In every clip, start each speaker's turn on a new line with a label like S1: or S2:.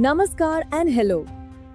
S1: Namaskar and hello.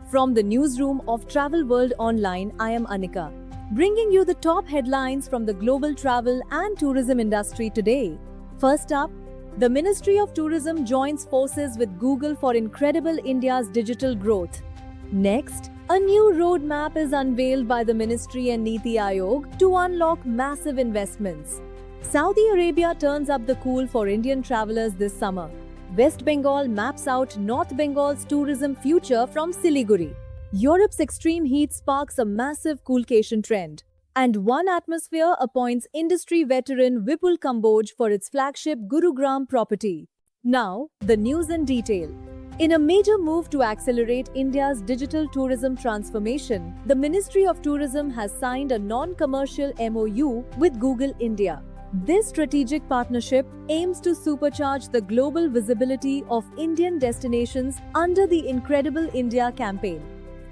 S1: From the newsroom of Travel World Online, I am Anika, bringing you the top headlines from the global travel and tourism industry today. First up, the Ministry of Tourism joins forces with Google for incredible India's digital growth. Next, a new roadmap is unveiled by the Ministry and Niti Aayog to unlock massive investments. Saudi Arabia turns up the cool for Indian travelers this summer. West Bengal maps out North Bengal's tourism future from Siliguri. Europe's extreme heat sparks a massive coolcation trend. And One Atmosphere appoints industry veteran Vipul Kamboj for its flagship Gurugram property. Now, the news in detail. In a major move to accelerate India's digital tourism transformation, the Ministry of Tourism has signed a non-commercial MOU with Google India. This strategic partnership aims to supercharge the global visibility of Indian destinations under the Incredible India campaign.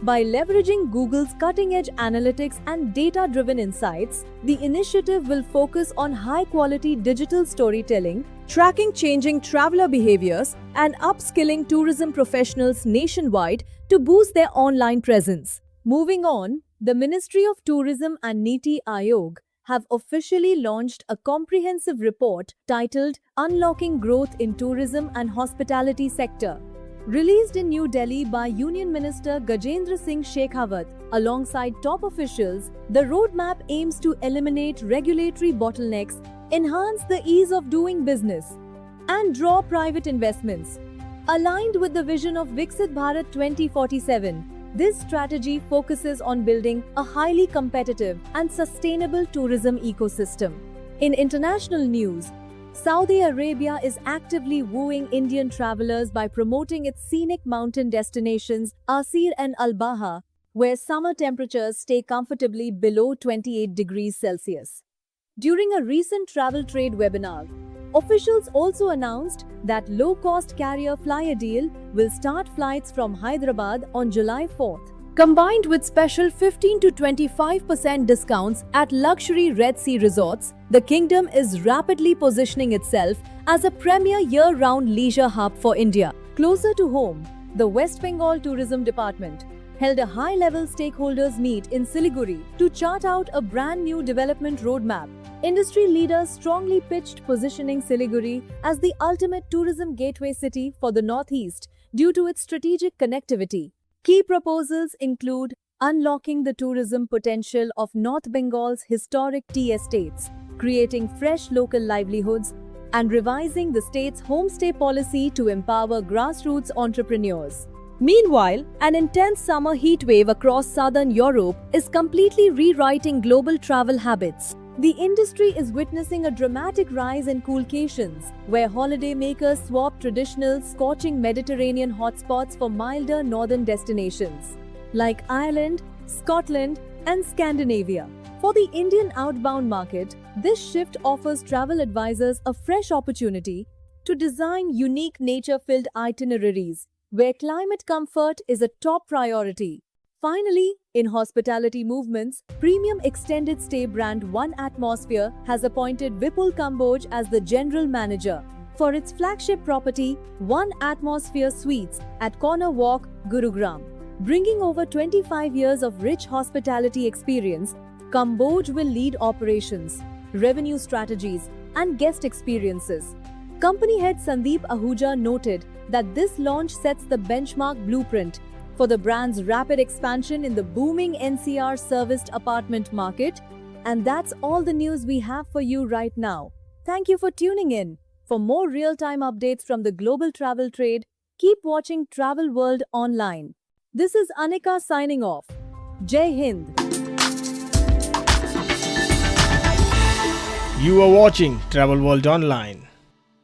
S1: By leveraging Google's cutting-edge analytics and data-driven insights, the initiative will focus on high-quality digital storytelling, tracking changing traveler behaviors, and upskilling tourism professionals nationwide to boost their online presence. Moving on, the Ministry of Tourism and Niti Aayog have officially launched a comprehensive report titled Unlocking Growth in Tourism and Hospitality Sector. Released in New Delhi by Union Minister Gajendra Singh Shekhawat alongside top officials, the roadmap aims to eliminate regulatory bottlenecks, enhance the ease of doing business, and draw private investments. Aligned with the vision of Viksit Bharat 2047, this strategy focuses on building a highly competitive and sustainable tourism ecosystem. In international news, Saudi Arabia is actively wooing Indian travelers by promoting its scenic mountain destinations Asir and Al-Baha, where summer temperatures stay comfortably below 28 degrees Celsius. During a recent travel trade webinar, officials also announced that low-cost carrier Flyer Deal will start flights from Hyderabad on July 4th. Combined with special 15 to 25% discounts at luxury Red Sea resorts, the kingdom is rapidly positioning itself as a premier year-round leisure hub for India. Closer to home, the West Bengal Tourism Department held a high-level stakeholders meet in Siliguri to chart out a brand new development roadmap. Industry leaders strongly pitched positioning Siliguri as the ultimate tourism gateway city for the Northeast due to its strategic connectivity. Key proposals include unlocking the tourism potential of North Bengal's historic tea estates, creating fresh local livelihoods, and revising the state's homestay policy to empower grassroots entrepreneurs. Meanwhile, an intense summer heatwave across southern Europe is completely rewriting global travel habits. The industry is witnessing a dramatic rise in coolcations, where holidaymakers swap traditional scorching Mediterranean hotspots for milder northern destinations, like Ireland, Scotland, and Scandinavia. For the Indian outbound market, this shift offers travel advisors a fresh opportunity to design unique nature-filled itineraries, where climate comfort is a top priority. Finally, in hospitality movements, premium extended stay brand One Atmosphere has appointed Vipul Kamboj as the general manager for its flagship property, One Atmosphere Suites at Corner Walk, Gurugram. Bringing over 25 years of rich hospitality experience, Kamboj will lead operations, revenue strategies, and guest experiences. Company head Sandeep Ahuja noted that this launch sets the benchmark blueprint for the brand's rapid expansion in the booming NCR serviced apartment market. And that's all the news we have for you right now. Thank you for tuning in. For more real-time updates from the global travel trade, keep watching Travel World Online. This is Anika signing off. Jai Hind.
S2: You are watching Travel World Online.